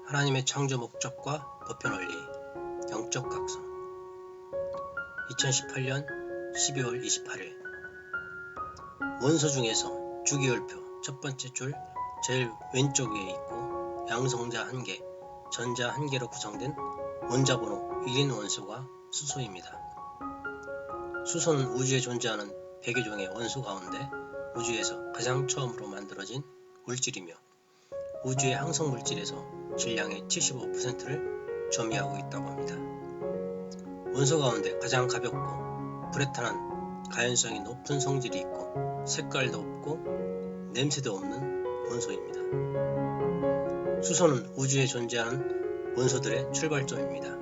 하나님의 창조 목적과 보편 원리, 영적 각성. 2018년 12월 28일. 원소 중에서 주기율표 첫 번째 줄 제일 왼쪽 위에 있고 양성자 1개, 전자 1개로 구성된 원자번호 1인 원소가 수소입니다. 수소는 우주에 존재하는 100여 종의 원소 가운데 우주에서 가장 처음으로 만들어진 물질이며 우주의 항성 물질에서 질량의 75%를 점유하고 있다고 합니다. 원소 가운데 가장 가볍고 불에 탄한 가연성이 높은 성질이 있고 색깔도 없고 냄새도 없는 원소입니다. 수소는 우주에 존재하는 원소들의 출발점입니다.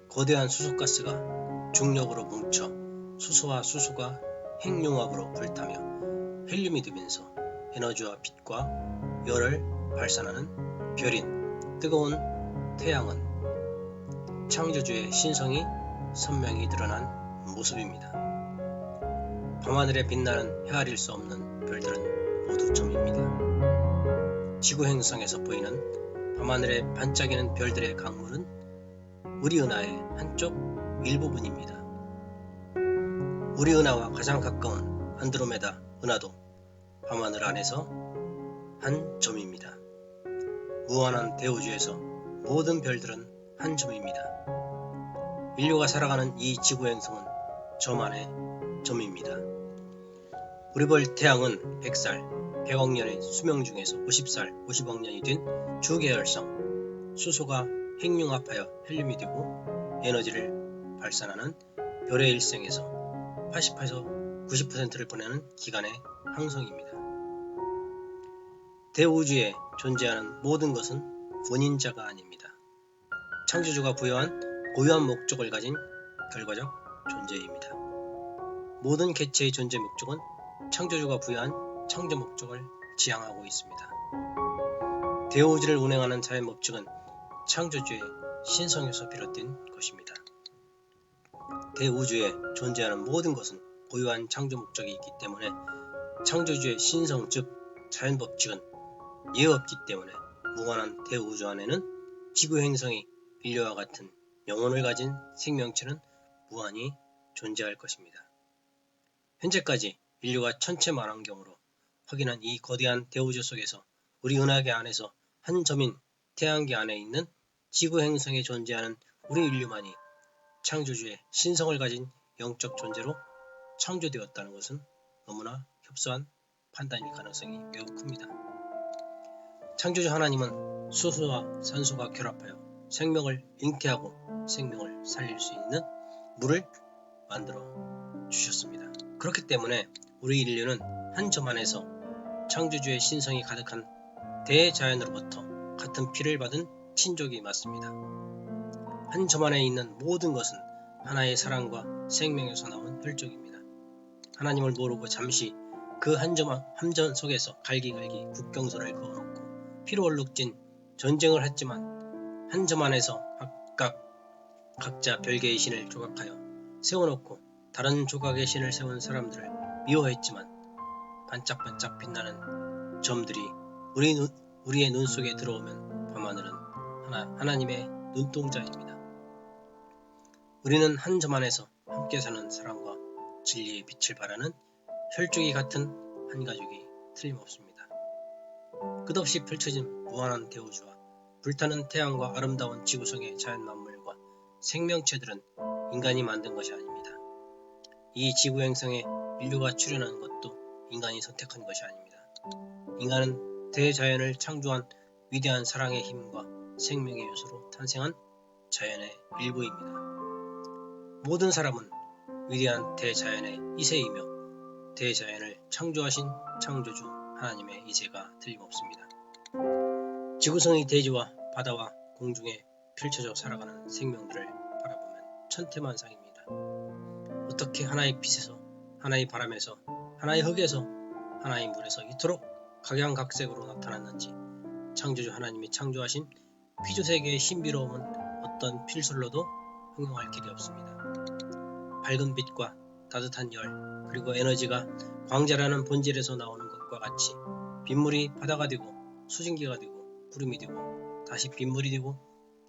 거대한 수소가스가 중력으로 뭉쳐 수소와 수소가 핵융합으로 불타며 헬륨이 되면서 에너지와 빛과 열을 발산하는 별인 뜨거운 태양은 창조주의 신성이 선명히 드러난 모습입니다. 밤하늘에 빛나는 헤아릴 수 없는 별들은 모두 점입니다. 지구 행성에서 보이는 밤하늘에 반짝이는 별들의 강물은 우리 은하의 한쪽 일부분입니다. 우리 은하와 가장 가까운 안드로메다 은하도 밤하늘 안에서 한 점입니다. 무한한 대우주에서 모든 별들은 한 점입니다. 인류가 살아가는 이 지구 행성은 점 안에 점입니다. 우리 별 태양은 100살, 100억 년의 수명 중에서 50살, 50억 년이 된 주계열성, 수소가 핵융합하여 헬륨이 되고 에너지를 발산하는 별의 일생에서 80에서 90%를 보내는 기간의 항성입니다. 대우주에 존재하는 모든 것은 원인자가 아닙니다. 창조주가 부여한 고유한 목적을 가진 결과적 존재입니다. 모든 개체의 존재 목적은 창조주가 부여한 창조 목적을 지향하고 있습니다. 대우주를 운행하는 자연 법칙은 창조주의 신성에서 비롯된 것입니다. 대우주에 존재하는 모든 것은 고유한 창조 목적이 있기 때문에 창조주의 신성 즉 자연 법칙은 예 없기 때문에 무한한 대우주 안에는 지구 행성이 인류와 같은 영혼을 가진 생명체는 무한히 존재할 것입니다. 현재까지 인류가 천체만환경으로 확인한 이 거대한 대우주 속에서 우리 은하계 안에서 한 점인 태양계 안에 있는 지구 행성에 존재하는 우리 인류만이 창조주의 신성을 가진 영적 존재로 창조되었다는 것은 너무나 협소한 판단일 가능성이 매우 큽니다. 창조주 하나님은 수소와 산소가 결합하여 생명을 잉태하고 생명을 살릴 수 있는 물을 만들어 주셨습니다. 그렇기 때문에 우리 인류는 한 점 안에서 창조주의 신성이 가득한 대자연으로부터 같은 피를 받은 친족이 맞습니다. 한 점 안에 있는 모든 것은 하나의 사랑과 생명에서 나온 혈족입니다. 하나님을 모르고 잠시 그 한 점 속에서 갈기갈기 국경선을 그어놓고 피로 얼룩진 전쟁을 했지만 한 점 안에서 각자 별개의 신을 조각하여 세워놓고 다른 조각의 신을 세운 사람들을 미워했지만 반짝반짝 빛나는 점들이 우리의 눈 속에 들어오면 밤하늘은 하나님의 눈동자입니다. 우리는 한 점 안에서 함께 사는 사랑과 진리의 빛을 발하는 혈족이 같은 한 가족이 틀림없습니다. 끝없이 펼쳐진 무한한 대우주와 불타는 태양과 아름다운 지구성의 자연 만물과 생명체들은 인간이 만든 것이 아닙니다. 이 지구 행성에 인류가 출현한 것도 인간이 선택한 것이 아닙니다. 인간은 대자연을 창조한 위대한 사랑의 힘과 생명의 요소로 탄생한 자연의 일부입니다. 모든 사람은 위대한 대자연의 이세이며 대자연을 창조하신 창조주 하나님의 이세가 틀림없습니다. 지구성의 대지와 바다와 공중에 펼쳐져 살아가는 생명들을 바라보면 천태만상입니다. 어떻게 하나의 빛에서, 하나의 바람에서, 하나의 흙에서, 하나의 물에서 이토록 각양각색으로 나타났는지 창조주 하나님이 창조하신 피조세계의 신비로움은 어떤 필설로도 형용할 길이 없습니다. 밝은 빛과 따뜻한 열, 그리고 에너지가 광자라는 본질에서 나오는 것과 같이 빗물이 바다가 되고 수증기가 되고 구름이 되고 다시 빗물이 되고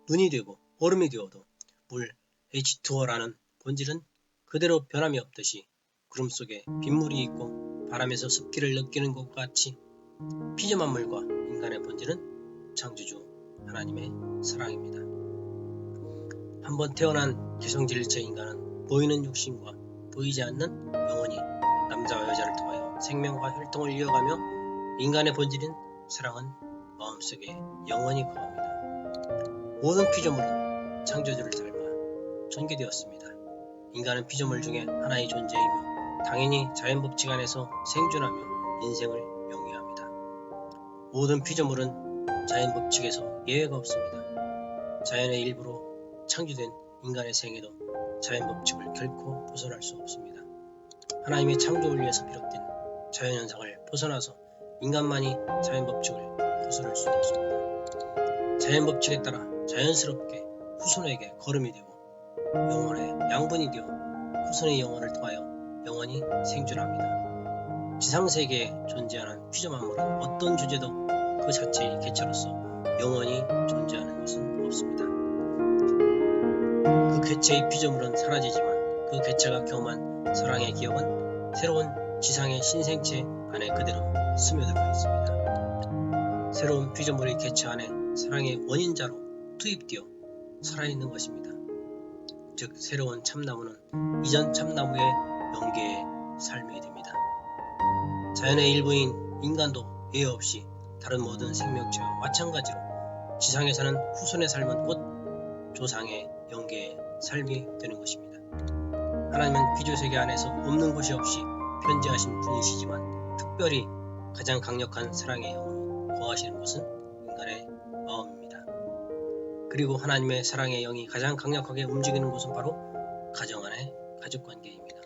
눈이 되고 얼음이 되어도 물 H2O라는 본질은 그대로 변함이 없듯이 구름 속에 빗물이 있고 바람에서 습기를 느끼는 것과 같이 피조물 물과 인간의 본질은 창조주 하나님의 사랑입니다. 한번 태어난 기성질일체 인간은 보이는 육신과 보이지 않는 영혼이 남자와 여자를 통하여 생명과 혈통을 이어가며 인간의 본질인 사랑은 마음속에 영원히 거합니다. 모든 피조물은 창조주를 닮아 전개되었습니다. 인간은 피조물 중에 하나의 존재이며 당연히 자연법칙 안에서 생존하며 인생을 영위합니다. 모든 피조물은 자연법칙에서 예외가 없습니다. 자연의 일부로 창조된 인간의 생애도 자연법칙을 결코 벗어날 수 없습니다. 하나님의 창조를 위해서 비롯된 자연현상을 벗어나서 인간만이 자연법칙을 벗어날 수 없습니다. 자연법칙에 따라 자연스럽게 후손에게 거름이 되고 영혼의 양분이 되어 후손의 영혼을 통하여 영원히 생존합니다. 지상세계에 존재하는 피조만물은 어떤 주제도 그 자체의 개체로서 영원히 존재하는 것은 없습니다. 그 개체의 피조물은 사라지지만 그 개체가 경험한 사랑의 기억은 새로운 지상의 신생체 안에 그대로 스며들어 있습니다. 새로운 피조물의 개체 안에 사랑의 원인자로 투입되어 살아있는 것입니다. 즉 새로운 참나무는 이전 참나무의 연계의 삶이 됩니다. 자연의 일부인 인간도 예외 없이 다른 모든 생명체와 마찬가지로 지상에서는 후손의 삶은 곧 조상의 연계의 삶이 되는 것입니다. 하나님은 피조세계 안에서 없는 곳이 없이 편재하신 분이시지만 특별히 가장 강력한 사랑의 영으로 거하시는 것은 인간의 마음입니다. 그리고 하나님의 사랑의 영이 가장 강력하게 움직이는 곳은 바로 가정 안의 가족관계입니다.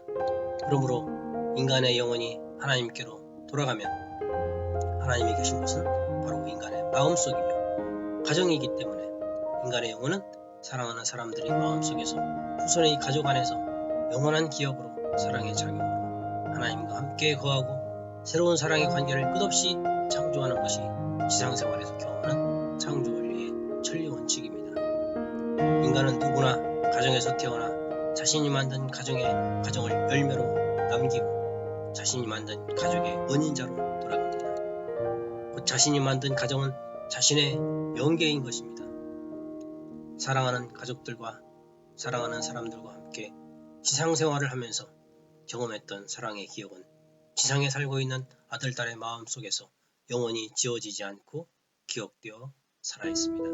그러므로 인간의 영혼이 하나님께로 돌아가면 하나님이 계신 곳은 바로 인간의 마음속이며 가정이기 때문에 인간의 영혼은 사랑하는 사람들의 마음속에서 후손의 가족 안에서 영원한 기억으로 사랑의 작용으로 하나님과 함께 거하고 새로운 사랑의 관계를 끝없이 창조하는 것이 지상생활에서 경험하는 창조 원리의 천리 원칙입니다. 인간은 누구나 가정에서 태어나 자신이 만든 가정을 열매로 남기고 자신이 만든 가족의 원인자로 돌아갑니다. 곧 자신이 만든 가정은 자신의 연계인 것입니다. 사랑하는 가족들과 사랑하는 사람들과 함께 지상생활을 하면서 경험했던 사랑의 기억은 지상에 살고 있는 아들, 딸의 마음속에서 영원히 지워지지 않고 기억되어 살아있습니다.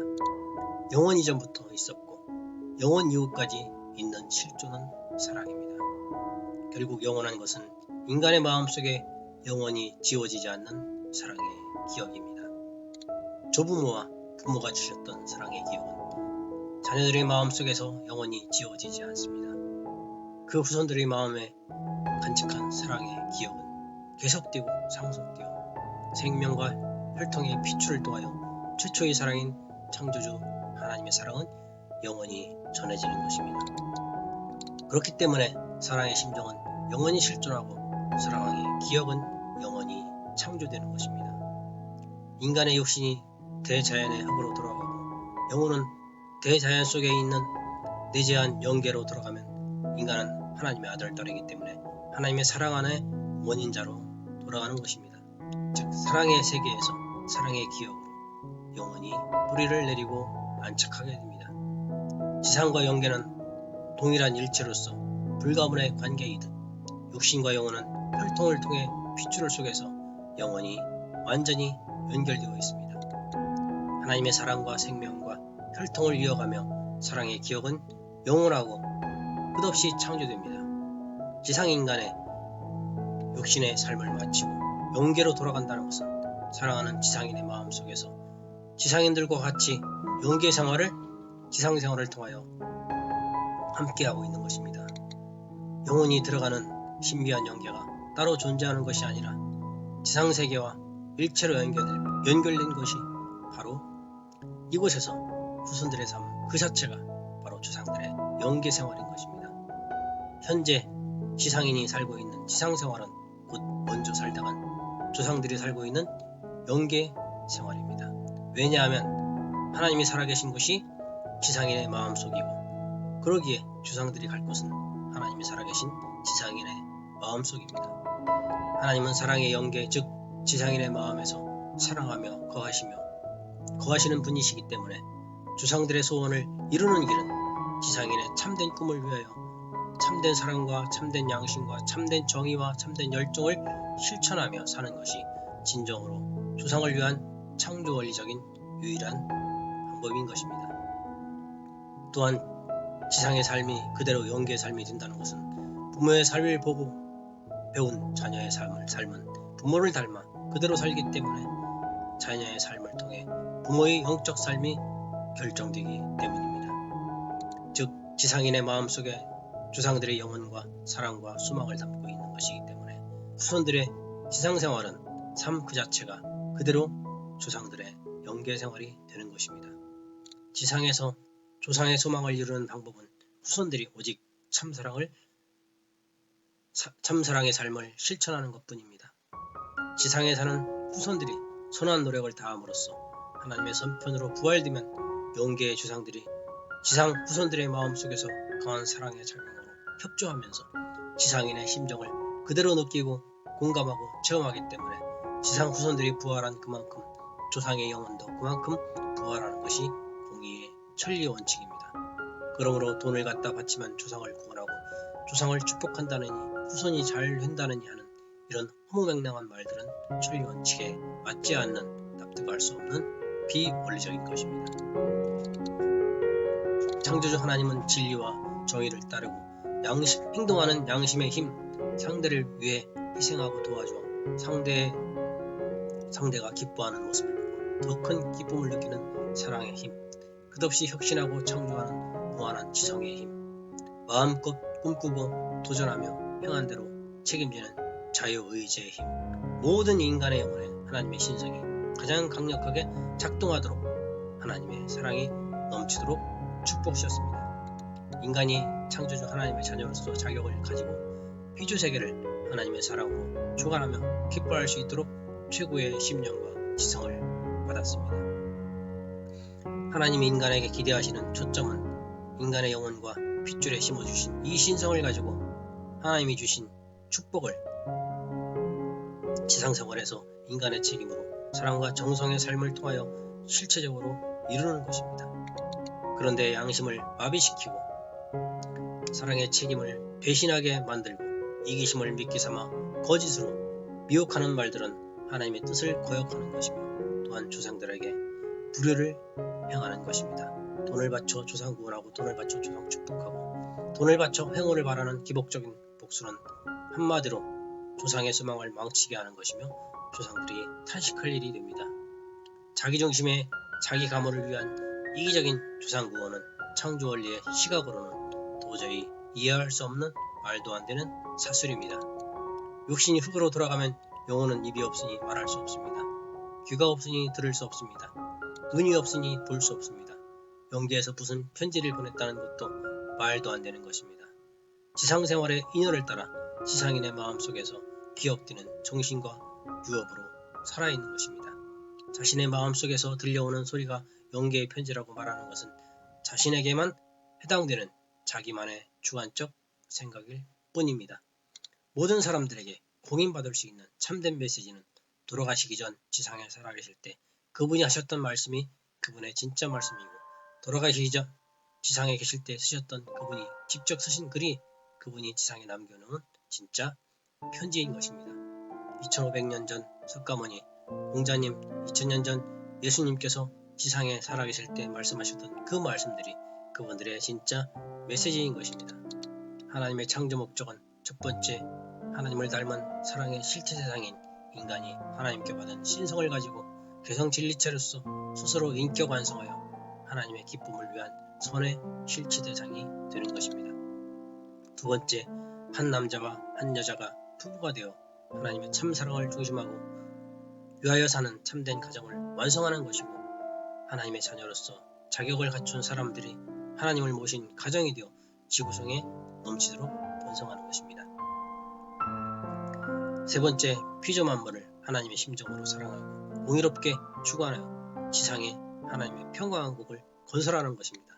영원 이전부터 있었고 영원 이후까지 있는 실존은 사랑입니다. 결국 영원한 것은 인간의 마음속에 영원히 지워지지 않는 사랑의 기억입니다. 조부모와 부모가 주셨던 사랑의 기억은 자녀들의 마음속에서 영원히 지워지지 않습니다. 그 후손들의 마음에 간직한 사랑의 기억은 계속되고 상속되어 생명과 혈통의 피출을 통하여 최초의 사랑인 창조주 하나님의 사랑은 영원히 전해지는 것입니다. 그렇기 때문에 사랑의 심정은 영원히 실존하고 사랑의 기억은 영원히 창조되는 것입니다. 인간의 육신이 대자연의 흙으로 돌아가고 영혼은 대자연 속에 있는 내재한 영계로 돌아가면 인간은 하나님의 아들, 딸이기 때문에 하나님의 사랑 안에 원인자로 돌아가는 것입니다. 즉 사랑의 세계에서 사랑의 기억으로 영원히 뿌리를 내리고 안착하게 됩니다. 지상과 영계는 동일한 일체로서 불가분의 관계이듯 육신과 영혼은 혈통을 통해 핏줄 속에서 영원히 완전히 연결되어 있습니다. 하나님의 사랑과 생명과 혈통을 이어가며 사랑의 기억은 영원하고 끝없이 창조됩니다. 지상인간의 육신의 삶을 마치고 영계로 돌아간다는 것은 사랑하는 지상인의 마음속에서 지상인들과 같이 영계 생활을 지상생활을 통하여 함께하고 있는 것입니다. 영혼이 들어가는 신비한 영계가 따로 존재하는 것이 아니라 지상세계와 일체로 연결된 것이 바로 이곳에서 후손들의 삶 그 자체가 바로 조상들의 영계 생활인 것입니다. 현재 지상인이 살고 있는 지상생활은 곧 먼저 살다간 조상들이 살고 있는 영계 생활입니다. 왜냐하면 하나님이 살아계신 곳이 지상인의 마음속이고, 그러기에 조상들이 갈 곳은 하나님이 살아계신 지상인의 마음속입니다. 하나님은 사랑의 영계, 즉 지상인의 마음에서 사랑하며 거하시는 분이시기 때문에 조상들의 소원을 이루는 길은 지상인의 참된 꿈을 위하여 참된 사랑과 참된 양심과 참된 정의와 참된 열정을 실천하며 사는 것이 진정으로 조상을 위한 창조 원리적인 유일한 방법인 것입니다. 또한 지상의 삶이 그대로 영계의 삶이 된다는 것은 부모의 삶을 보고 배운 자녀의 삶은 부모를 닮아 그대로 살기 때문에 자녀의 삶을 통해 부모의 영적 삶이 결정되기 때문입니다. 즉 지상인의 마음속에 조상들의 영혼과 사랑과 수망을 담고 있는 것이기 때문에 후손들의 지상생활은 삶 그 자체가 그대로 조상들의 영계생활이 되는 것입니다. 지상에서 조상의 소망을 이루는 방법은 후손들이 오직 참사랑의 삶을 실천하는 것뿐입니다. 지상에 사는 후손들이 선한 노력을 다함으로써 하나님의 선편으로 부활되면 영계의 조상들이 지상 후손들의 마음속에서 강한 사랑의 작용으로 협조하면서 지상인의 심정을 그대로 느끼고 공감하고 체험하기 때문에 지상 후손들이 부활한 그만큼 조상의 영혼도 그만큼 부활하는 것이 공의의 천리 원칙입니다. 그러므로 돈을 갖다 바치면 조상을 구원하고 조상을 축복한다느니 후손이 잘 된다느니 하는 이런 허무맹랑한 말들은 천리 원칙에 맞지 않는, 납득할 수 없는 비원리적인 것입니다. 창조주 하나님은 진리와 정의를 따르고 행동하는 양심의 힘, 상대를 위해 희생하고 도와줘 상대가 기뻐하는 모습을 보고 더 큰 기쁨을 느끼는 사랑의 힘, 끝없이 혁신하고 창조하는 무한한 지성의 힘, 마음껏 꿈꾸고 도전하며 행한 대로 책임지는 자유의지의 힘, 모든 인간의 영혼에 하나님의 신성이 가장 강력하게 작동하도록 하나님의 사랑이 넘치도록 축복하셨습니다. 인간이 창조주 하나님의 자녀로서 자격을 가지고 피조세계를 하나님의 사랑으로 주관하며 기뻐할 수 있도록 최고의 심령과 지성을 받았습니다. 하나님이 인간에게 기대하시는 초점은 인간의 영혼과 핏줄에 심어주신 이 신성을 가지고 하나님이 주신 축복을 지상생활에서 인간의 책임으로 사랑과 정성의 삶을 통하여 실체적으로 이루는 것입니다. 그런데 양심을 마비시키고 사랑의 책임을 배신하게 만들고 이기심을 미끼 삼아 거짓으로 미혹하는 말들은 하나님의 뜻을 거역하는 것이며 또한 조상들에게 불효를 행하는 것입니다. 돈을 바쳐 조상 구원하고 돈을 바쳐 조상 축복하고 돈을 바쳐 행운을 바라는 기복적인 복수는 한마디로 조상의 소망을 망치게 하는 것이며 조상들이 탄식할 일이 됩니다. 자기중심의 자기 가문을 위한 이기적인 조상 구원은 창조 원리의 시각으로는 도저히 이해할 수 없는 말도 안 되는 사술입니다. 육신이 흙으로 돌아가면 영혼은 입이 없으니 말할 수 없습니다. 귀가 없으니 들을 수 없습니다. 눈이 없으니 볼 수 없습니다. 영계에서 무슨 편지를 보냈다는 것도 말도 안 되는 것입니다. 지상생활의 인연을 따라 지상인의 마음속에서 기억되는 정신과 유업으로 살아있는 것입니다. 자신의 마음속에서 들려오는 소리가 영계의 편지라고 말하는 것은 자신에게만 해당되는 자기만의 주관적 생각일 뿐입니다. 모든 사람들에게 공인받을 수 있는 참된 메시지는 돌아가시기 전 지상에 살아계실 때 그분이 하셨던 말씀이 그분의 진짜 말씀이고, 돌아가시기 전 지상에 계실 때 쓰셨던 그분이 직접 쓰신 글이 그분이 지상에 남겨놓은 진짜 편지인 것입니다. 2500년 전 석가모니, 공자님, 2000년 전 예수님께서 지상에 살아계실 때 말씀하셨던 그 말씀들이 그분들의 진짜 메시지인 것입니다. 하나님의 창조 목적은 첫 번째, 하나님을 닮은 사랑의 실체 세상인 인간이 하나님께 받은 신성을 가지고 개성 진리체로서 스스로 인격 완성하여 하나님의 기쁨을 위한 선의 실체 대상이 되는 것입니다. 두 번째, 한 남자와 한 여자가 부부가 되어 하나님의 참사랑을 중심하고 위하여 사는 참된 가정을 완성하는 것이고, 하나님의 자녀로서 자격을 갖춘 사람들이 하나님을 모신 가정이 되어 지구성에 넘치도록 번성하는 것입니다. 세 번째, 피조 만물을 하나님의 심정으로 사랑하고 공의롭게 주관하여 지상에 하나님의 평강왕국을 건설하는 것입니다.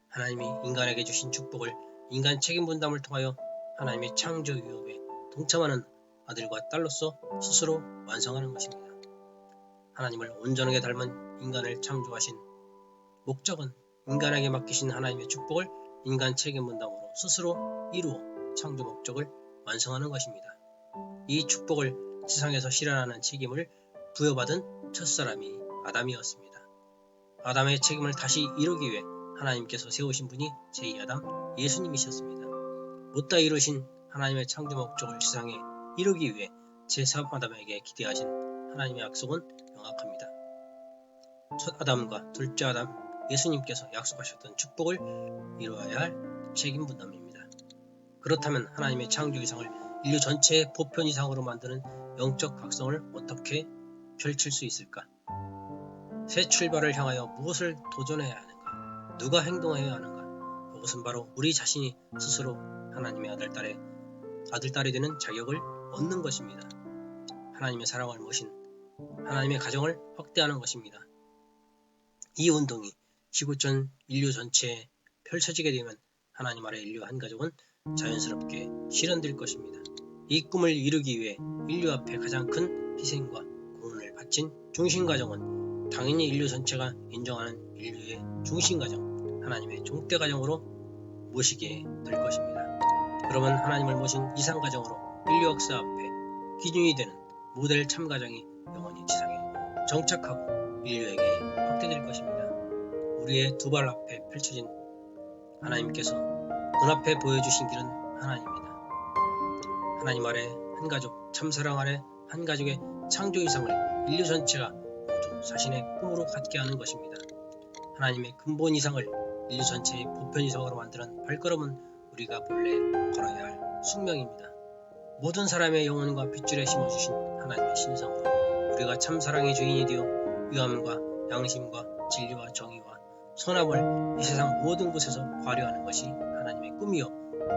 하나님이 인간에게 주신 축복을 인간 책임 분담을 통하여 하나님의 창조 유업에 동참하는 아들과 딸로서 스스로 완성하는 것입니다. 하나님을 온전하게 닮은 인간을 창조하신 목적은 인간에게 맡기신 하나님의 축복을 인간 책임 분담으로 스스로 이루어 창조 목적을 완성하는 것입니다. 이 축복을 세상에서 실현하는 책임을 부여받은 첫사람이 아담이었습니다. 아담의 책임을 다시 이루기 위해 하나님께서 세우신 분이 제2아담 예수님이셨습니다. 못다 이루신 하나님의 창조 목적을 세상에 이루기 위해 제3아담에게 기대하신 하나님의 약속은 명확합니다. 첫 아담과 둘째 아담 예수님께서 약속하셨던 축복을 이루어야 할 책임 분담입니다. 그렇다면 하나님의 창조 이상을 인류 전체의 보편 이상으로 만드는 영적 각성을 어떻게 펼칠 수 있을까? 새 출발을 향하여 무엇을 도전해야 하는가? 누가 행동해야 하는가? 그것은 바로 우리 자신이 스스로 하나님의 아들딸이 되는 자격을 얻는 것입니다. 하나님의 사랑을 모신 하나님의 가정을 확대하는 것입니다. 이 운동이 지구촌 인류 전체에 펼쳐지게 되면 하나님 아래 인류 한 가족은 자연스럽게 실현될 것입니다. 이 꿈을 이루기 위해 인류 앞에 가장 큰 희생과 고문을 바친 중심가정은 당연히 인류 전체가 인정하는 인류의 중심가정, 하나님의 종대가정으로 모시게 될 것입니다. 그러면 하나님을 모신 이상가정으로 인류 역사 앞에 기준이 되는 모델 참가정이 영원히 지상에 정착하고 인류에게 확대될 것입니다. 우리의 두 발 앞에 펼쳐진 하나님께서 눈앞에 보여주신 길은 하나님입니다. 하나님 아래 한 가족, 참사랑 아래 한 가족의 창조 이상을 인류 전체가 모두 자신의 꿈으로 갖게 하는 것입니다. 하나님의 근본 이상을 인류 전체의 보편 이상으로 만드는 발걸음은 우리가 본래 걸어야 할 숙명입니다. 모든 사람의 영혼과 핏줄에 심어주신 하나님의 신성으로 우리가 참사랑의 주인이 되어 위함과 양심과 진리와 정의와 선함을 이 세상 모든 곳에서 발휘하는 것이 하나님의 꿈이요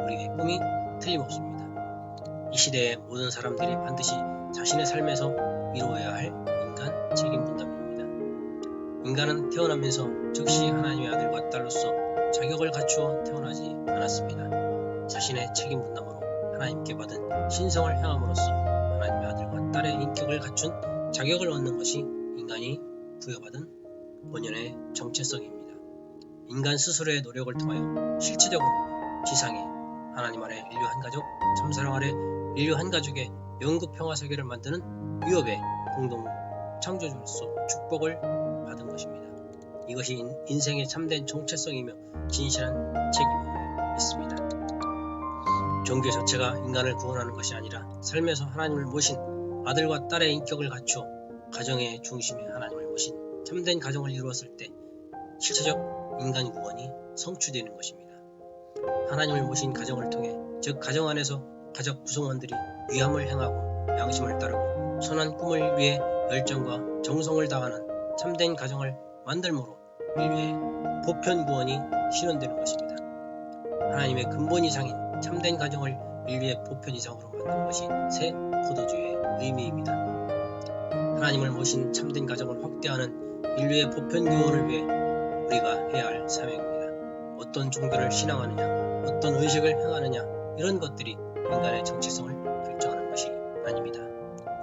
우리의 꿈이 틀림없습니다. 이 시대의 모든 사람들이 반드시 자신의 삶에서 이루어야 할 인간 책임 분담입니다. 인간은 태어나면서 즉시 하나님의 아들과 딸로서 자격을 갖추어 태어나지 않았습니다. 자신의 책임 분담으로 하나님께 받은 신성을 행함으로써 하나님의 아들과 딸의 인격을 갖춘 자격을 얻는 것이 인간이 부여받은 본연의 정체성입니다. 인간 스스로의 노력을 통하여 실체적으로 지상에 하나님 아래 인류 한 가족, 참사랑 아래 인류 한 가족의 영국 평화 세계를 만드는 위협의 공동 창조주로서 축복을 받은 것입니다. 이것이 인생의 참된 정체성이며 진실한 책임임을 믿습니다. 종교 자체가 인간을 구원하는 것이 아니라 삶에서 하나님을 모신 아들과 딸의 인격을 갖추어 가정의 중심에 하나님을 모신 참된 가정을 이루었을 때 실체적 인간 구원이 성취되는 것입니다. 하나님을 모신 가정을 통해 즉 가정 안에서 가족 구성원들이 위함을 행하고 양심을 따르고 선한 꿈을 위해 열정과 정성을 다하는 참된 가정을 만들므로 인류의 보편 구원이 실현되는 것입니다. 하나님의 근본 이상인 참된 가정을 인류의 보편 이상으로 만드는 것이 새 포도주의 의미입니다. 하나님을 모신 참된 가정을 확대하는 인류의 보편 구원을 위해 우리가 해야 할 사명입니다. 어떤 종교를 신앙하느냐, 어떤 의식을 행하느냐 이런 것들이 인간의 정체성을 결정하는 것이 아닙니다.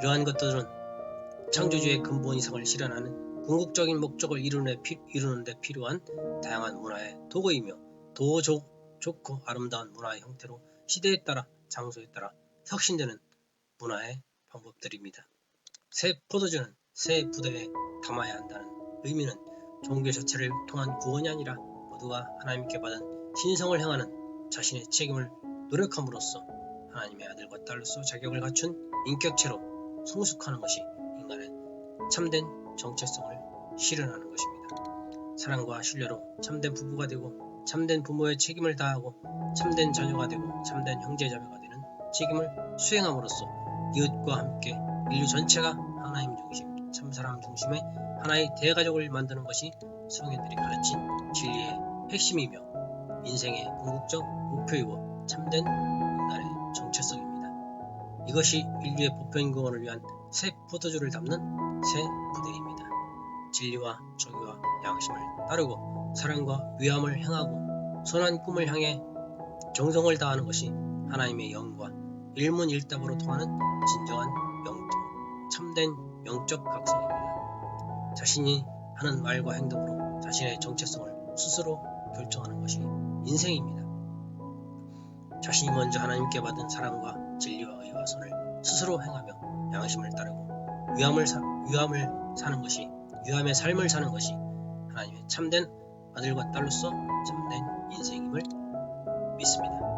이러한 것들은 창조주의 근본 이상을 실현하는 궁극적인 목적을 이루는 데 필요한 다양한 문화의 도구이며 더 좋고 아름다운 문화의 형태로 시대에 따라 장소에 따라 혁신되는 문화의 방법들입니다. 새 포도주는 새 부대에 담아야 한다는 의미는 종교 자체를 통한 구원이 아니라 모두가 하나님께 받은 신성을 행하는 자신의 책임을 노력함으로써 하나님의 아들과 딸로서 자격을 갖춘 인격체로 성숙하는 것이 인간의 참된 정체성을 실현하는 것입니다. 사랑과 신뢰로 참된 부부가 되고 참된 부모의 책임을 다하고 참된 자녀가 되고 참된 형제자매가 되는 책임을 수행함으로써 이웃과 함께 인류 전체가 하나님 중심, 참사람 중심의 하나의 대가족을 만드는 것이 성인들이 가르친 진리의 핵심이며 인생의 궁극적 목표이고 참된 인간의 정체성입니다. 이것이 인류의 보편 구원을 위한 새 포도주를 담는 새 부대입니다. 진리와 정의와 양심을 따르고 사랑과 위함을 행하고 선한 꿈을 향해 정성을 다하는 것이 하나님의 영과 일문일답으로 통하는 진정한 영통, 참된 영적 각성입니다. 자신이 하는 말과 행동으로 자신의 정체성을 스스로 결정하는 것이 인생입니다. 자신이 먼저 하나님께 받은 사랑과 진리와 의와 선을 스스로 행하며 양심을 따르고 위함의 삶을 사는 것이 하나님의 참된 아들과 딸로서 참된 인생임을 믿습니다.